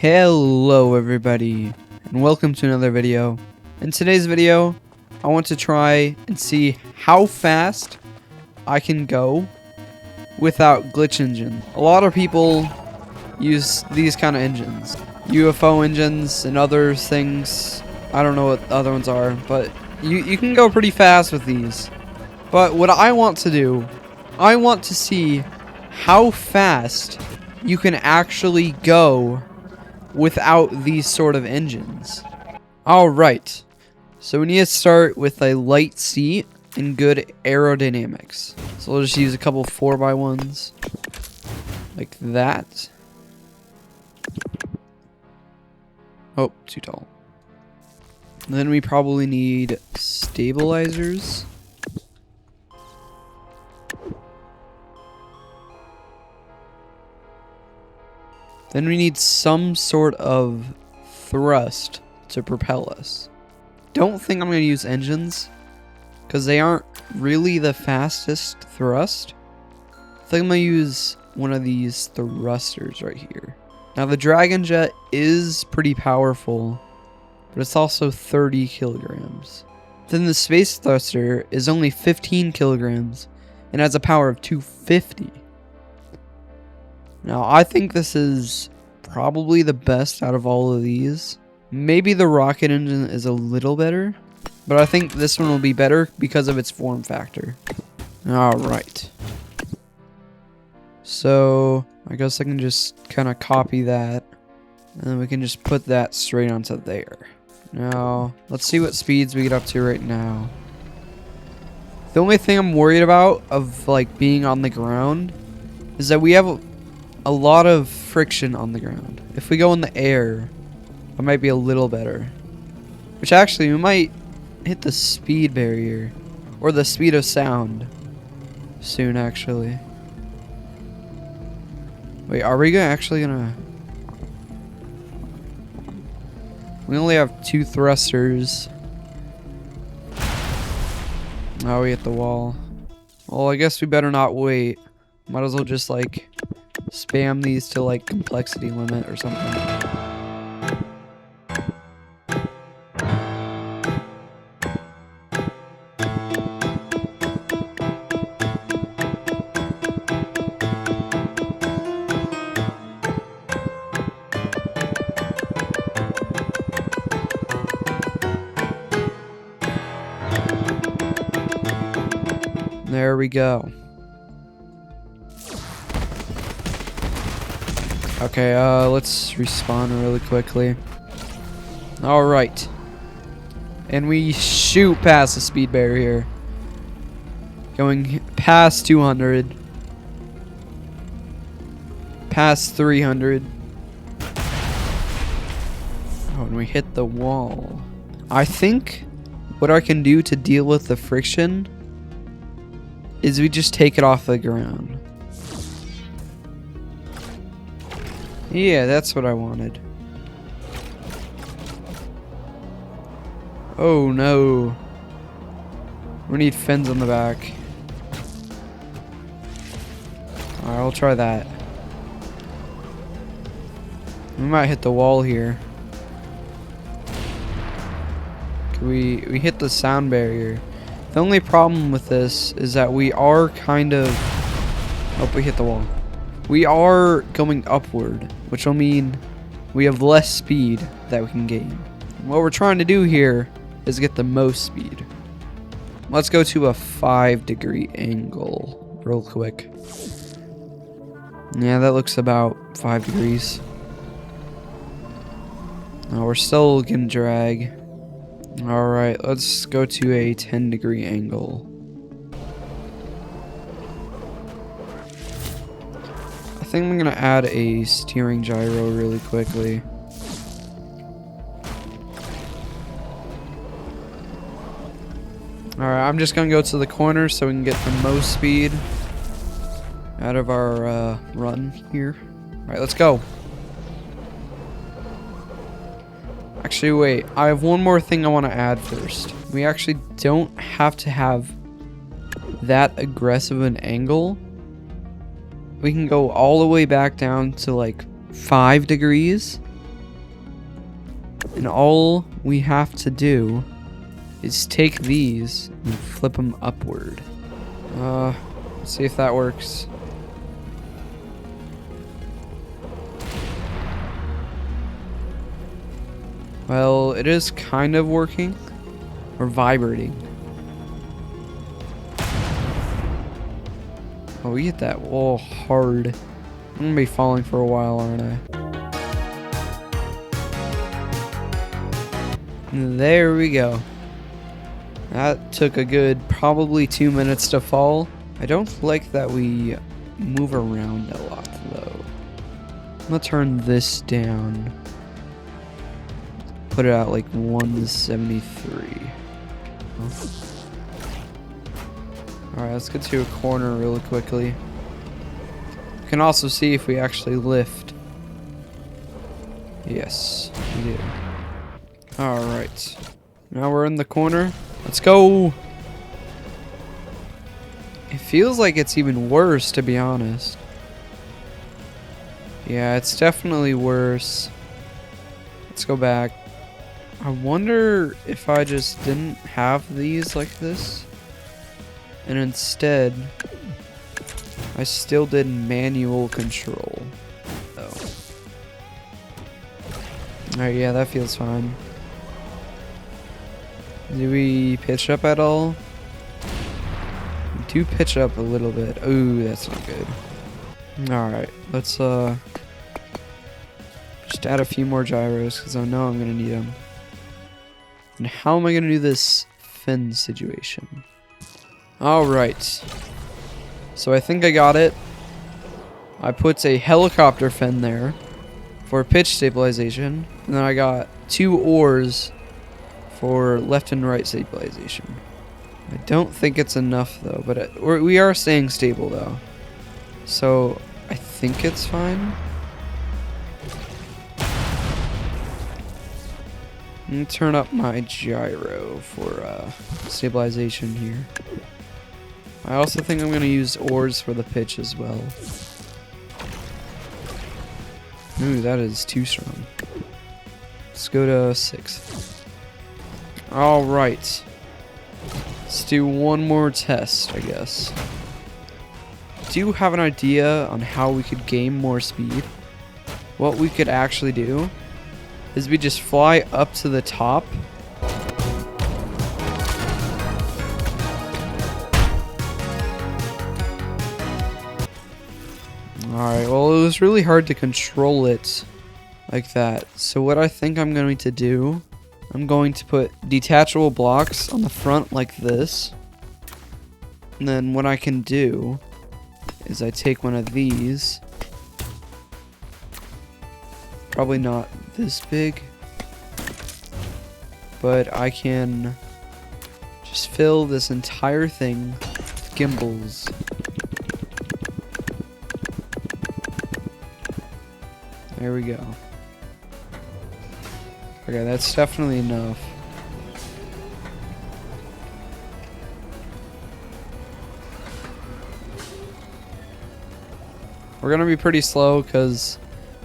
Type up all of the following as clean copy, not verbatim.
Hello everybody, and welcome to another video. In today's video, I want to try and see how fast I can go without glitch engine. A lot of people use these kind of engines. UFO engines and other things. I don't know what the other ones are, but you can go pretty fast with these. But what I want to do, I want to see how fast you can actually go without these sort of engines. Alright, so we need to start with a light seat and good aerodynamics. So we'll just use a couple 4x1s like that. Oh, too tall. And then we probably need stabilizers. Then we need some sort of thrust to propel us. Don't think I'm going to use engines, because they aren't really the fastest thrust. I think I'm going to use one of these thrusters right here. Now the Dragon Jet is pretty powerful, but it's also 30 kilograms. Then the Space Thruster is only 15 kilograms and has a power of 250. Now, I think this is probably the best out of all of these. Maybe the rocket engine is a little better, but I think this one will be better because of its form factor. Alright. So, I guess I can just kind of copy that, and then we can just put that straight onto there. Now, let's see what speeds we get up to right now. The only thing I'm worried about of like being on the ground is that we have a lot of friction on the ground. If we go in the air, it might be a little better. Which actually, we might hit the speed barrier. Or the speed of sound. Soon, actually. Wait, are we actually gonna... We only have 2 thrusters. Now we hit the wall. Well, I guess we better not wait. Might as well just like spam these to like complexity limit or something. There we go. Okay, let's respawn really quickly. Alright. And we shoot past the speed barrier. Going past 200. Past 300. Oh, and we hit the wall. I think what I can do to deal with the friction is we just take it off the ground. Yeah, that's what I wanted. Oh no. We need fins on the back. Alright, I'll try that. We might hit the wall here. We hit the sound barrier. The only problem with this is that we are kind of... Oh, we hit the wall. We are going upward, which will mean we have less speed that we can gain. What we're trying to do here is get the most speed. Let's go to a 5-degree angle real quick. Yeah, that looks about 5 degrees. No, we're still getting drag. Alright, let's go to a 10-degree angle. I think I'm gonna add a steering gyro really quickly. Alright, I'm just gonna go to the corner so we can get the most speed out of our run here. Alright, let's go. Actually, wait. I have one more thing I want to add first. We actually don't have to have that aggressive an angle. We can go all the way back down to like 5 degrees And all we have to do is take these and flip them upward. Let's see if that works. Well, it is kind of working. Or vibrating. Oh, we hit that wall hard. I'm gonna be falling for a while, aren't I? There we go. That took a good probably 2 minutes to fall. I don't like that we move around a lot though. I'm gonna turn this down. Put it at like 173. Alright, let's get to a corner really quickly. We can also see if we actually lift. Yes, we do. Alright. Now we're in the corner. Let's go! It feels like it's even worse, to be honest. Yeah, it's definitely worse. Let's go back. I wonder if I just didn't have these like this. And instead, I still did manual control. Oh. Alright, yeah, that feels fine. Do we pitch up at all? We do pitch up a little bit. Ooh, that's not good. Alright, let's just add a few more gyros because I know I'm gonna need them. And how am I gonna do this fin situation? Alright. So I think I got it. I put a helicopter fin there for pitch stabilization. And then I got 2 oars for left and right stabilization. I don't think it's enough though, but we are staying stable though. So I think it's fine. I'm gonna turn up my gyro for stabilization here. I also think I'm gonna use oars for the pitch as well. Ooh, that is too strong. Let's go to 6. Alright. Let's do one more test, I guess. Do you have an idea on how we could gain more speed? What we could actually do is we just fly up to the top. Alright, well it was really hard to control it like that. So what I think I'm going to do, I'm going to put detachable blocks on the front like this. And then what I can do is I take one of these. Probably not this big, but I can just fill this entire thing with gimbals. There we go. Okay, that's definitely enough. We're gonna be pretty slow because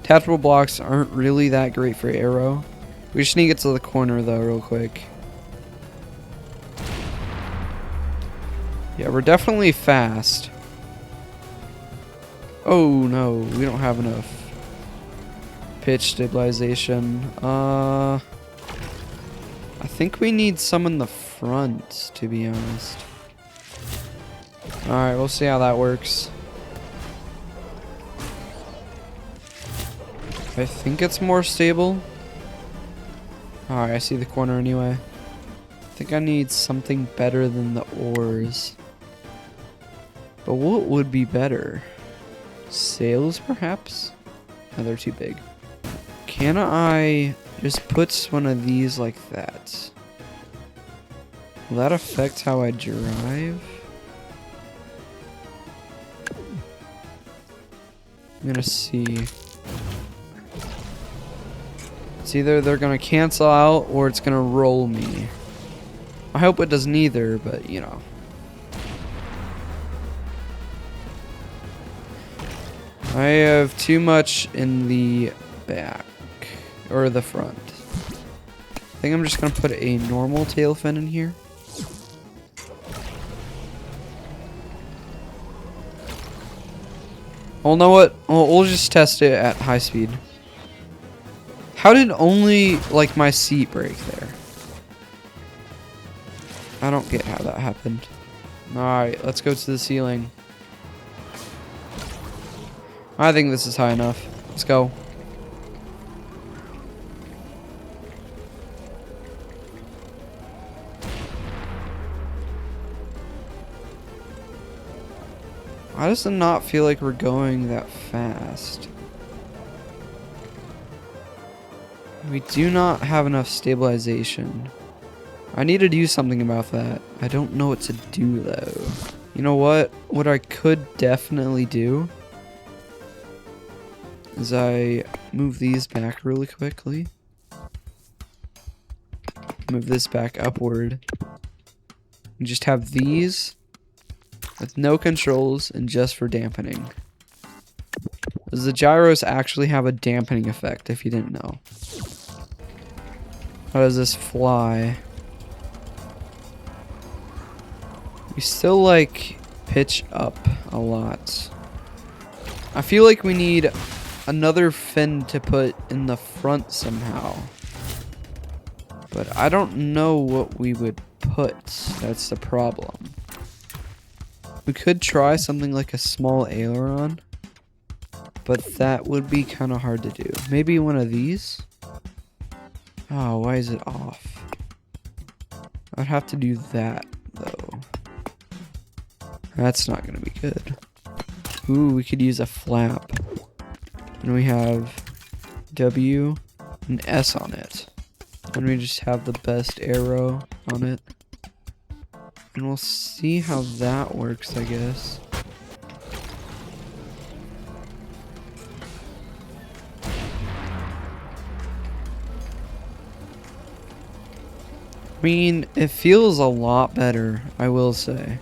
detachable blocks aren't really that great for aero. We just need to get to the corner though real quick. Yeah, we're definitely fast. Oh no, we don't have enough pitch stabilization. I think we need some in the front, to be honest. Alright, we'll see how that works. I think it's more stable. Alright, I see the corner anyway. I think I need something better than the oars. But what would be better? Sails, perhaps? No, they're too big. Can I just put one of these like that? Will that affect how I drive? I'm gonna see. It's either they're gonna cancel out or it's gonna roll me. I hope it does neither, but you know. I have too much in the back or the front. think I'm just gonna put a normal tail fin in here. Well, know what? We'll just test it at high speed. How did only, like, my seat break there? I don't get how that happened. Alright, let's go to the ceiling. I think this is high enough. Let's go. Why does it not feel like we're going that fast? We do not have enough stabilization. I need to do something about that. I don't know what to do though. You know what? What I could definitely do is I move these back really quickly. Move this back upward. And just have these with no controls and just for dampening. Does the gyros actually have a dampening effect if you didn't know? How does this fly? We still like pitch up a lot. I feel like we need another fin to put in the front somehow. But I don't know what we would put. That's the problem. We could try something like a small aileron, but that would be kind of hard to do. Maybe one of these? Oh, why is it off? I'd have to do that, though. That's not going to be good. Ooh, we could use a flap. And we have W and S on it. And we just have the best arrow on it. And we'll see how that works, I guess. I mean, it feels a lot better, I will say.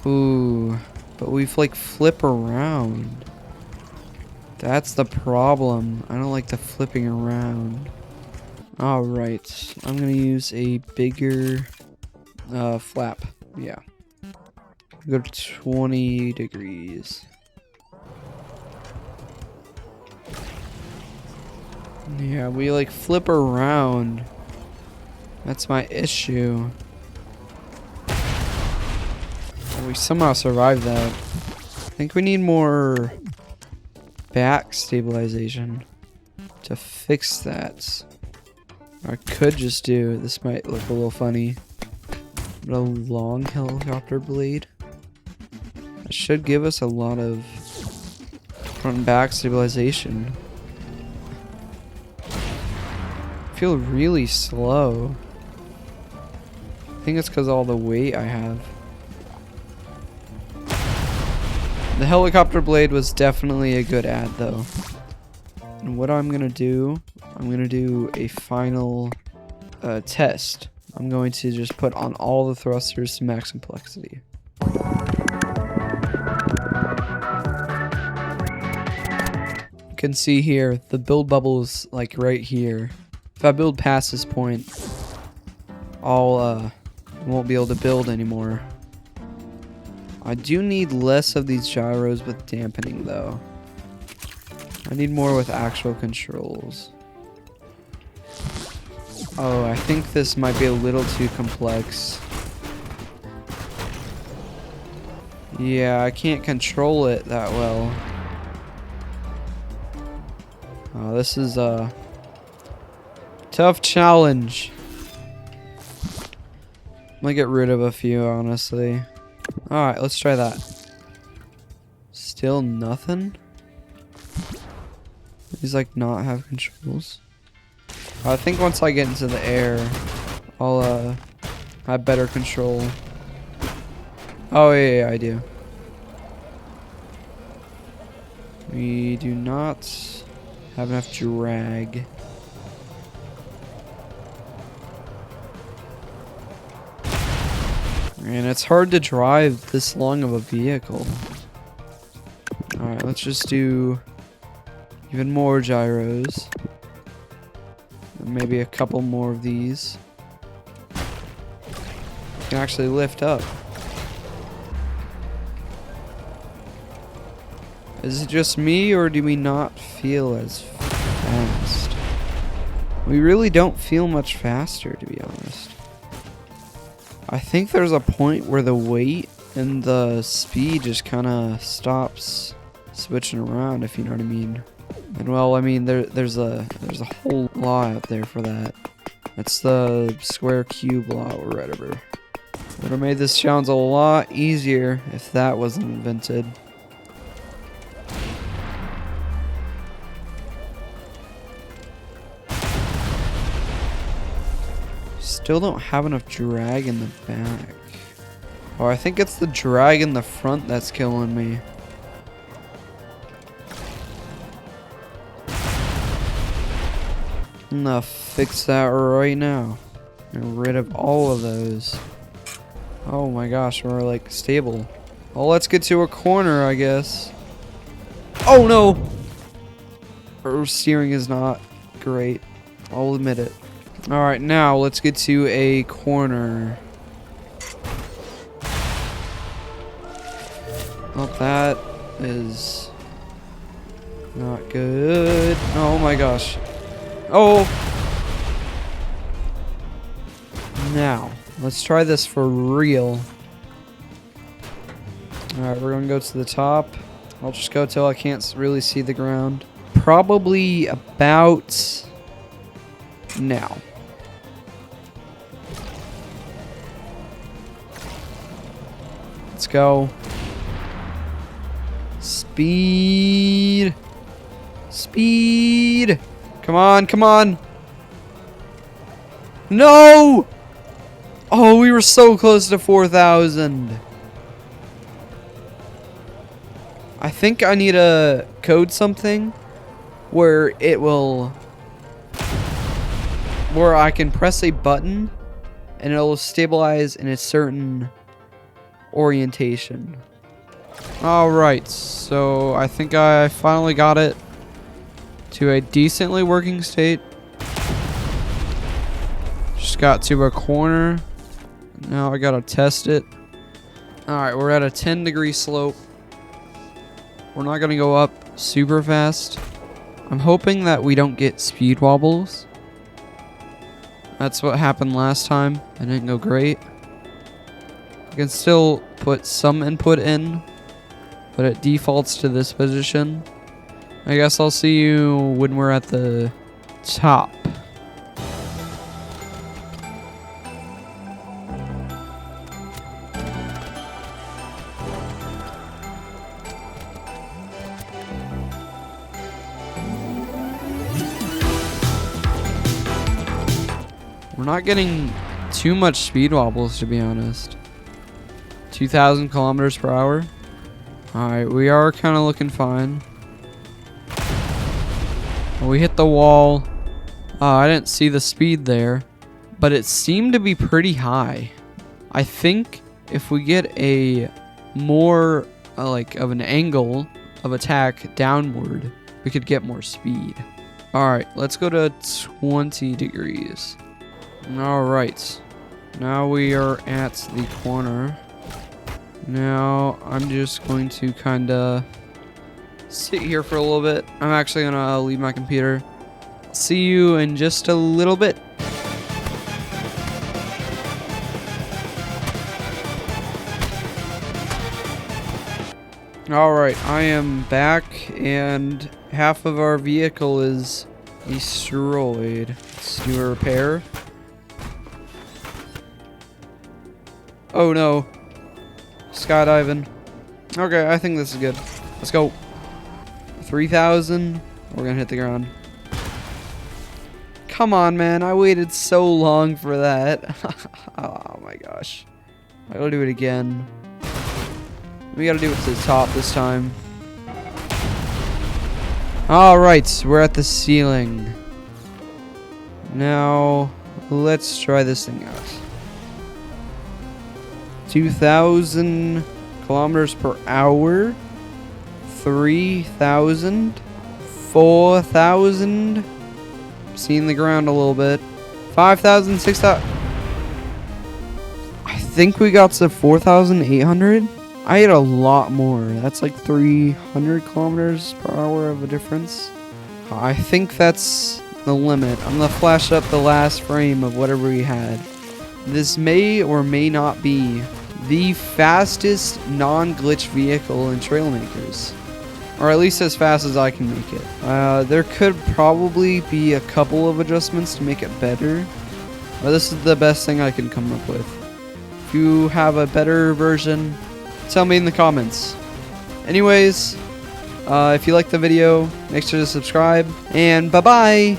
Ooh, but we've like flip around. That's the problem. I don't like the flipping around. Alright, I'm gonna use a bigger flap. Yeah. Go to 20 degrees. Yeah, we like flip around. That's my issue. We somehow survived that. I think we need more back stabilization to fix that. I could just do, this might look a little funny, but a long helicopter blade. That should give us a lot of front and back stabilization. I feel really slow. I think it's because all the weight I have. The helicopter blade was definitely a good ad though. And what I'm gonna do a final test. I'm going to just put on all the thrusters to max complexity. You can see here the build bubble is like right here. If I build past this point, I'll won't be able to build anymore. I do need less of these gyros with dampening though. I need more with actual controls. Oh, I think this might be a little too complex. Yeah, I can't control it that well. Oh, this is a tough challenge. I'm gonna get rid of a few, honestly. Alright, let's try that. Still nothing? These like not have controls. I think once I get into the air, I'll have better control. Oh yeah, I do. We do not have enough drag. And it's hard to drive this long of a vehicle. Alright, let's just do even more gyros. And maybe a couple more of these. Can actually lift up. Is it just me, or do we not feel as fast? We really don't feel much faster, to be honest. I think there's a point where the weight and the speed just kind of stops switching around, if you know what I mean. And well, I mean, there's a whole law out there for that. That's the square cube law or whatever. Would have made this challenge a lot easier if that wasn't invented. Still don't have enough drag in the back. Oh, I think it's the drag in the front that's killing me. I'm gonna fix that right now. Get rid of all of those. Oh my gosh, we're like stable. Well, let's get to a corner, I guess. Oh no! Our steering is not great. I'll admit it. Alright, now let's get to a corner. Well, that is not good. Oh my gosh. Oh! Now, let's try this for real. Alright, we're gonna go to the top. I'll just go till I can't really see the ground. Probably about now. Let's go. Speed. Speed. Come on, come on. No! Oh, we were so close to 4,000. I think I need to code something where it will... where I can press a button and it'll stabilize in a certain orientation. Alright, so I think I finally got it to a decently working state. Just got to a corner. Now I gotta test it. Alright, we're at a 10-degree slope. We're not gonna go up super fast. I'm hoping that we don't get speed wobbles. That's what happened last time. It didn't go great. I can still put some input in, but it defaults to this position. I guess I'll see you when we're at the top. We're not getting too much speed wobbles, to be honest. 2,000 kilometers per hour. Alright, we are kind of looking fine. We hit the wall. I didn't see the speed there, but it seemed to be pretty high. I think if we get a more like of an angle of attack downward, we could get more speed. Alright, let's go to 20 degrees. Alright, now we are at the corner. Now I'm just going to kind of sit here for a little bit. I'm actually going to leave my computer. See you in just a little bit. Alright, I am back and half of our vehicle is destroyed. Let's do a repair. Oh no. Skydiving. Okay, I think this is good. Let's go. 3,000. We're gonna hit the ground. Come on, man. I waited so long for that. Oh my gosh. I gotta do it again. We gotta do it to the top this time. Alright, we're at the ceiling. Now, let's try this thing out. 2,000 kilometers per hour. 3,000. 4,000. seeing the ground a little bit. 5,000, 6,000. I think we got to 4,800. I hit a lot more. That's like 300 kilometers per hour of a difference. I think that's the limit. I'm gonna flash up the last frame of whatever we had. This may or may not be the fastest non-glitch vehicle in Trailmakers. Or at least as fast as I can make it. There could probably be a couple of adjustments to make it better. But this is the best thing I can come up with. If you have a better version, tell me in the comments. Anyways, if you liked the video, make sure to subscribe. And bye-bye!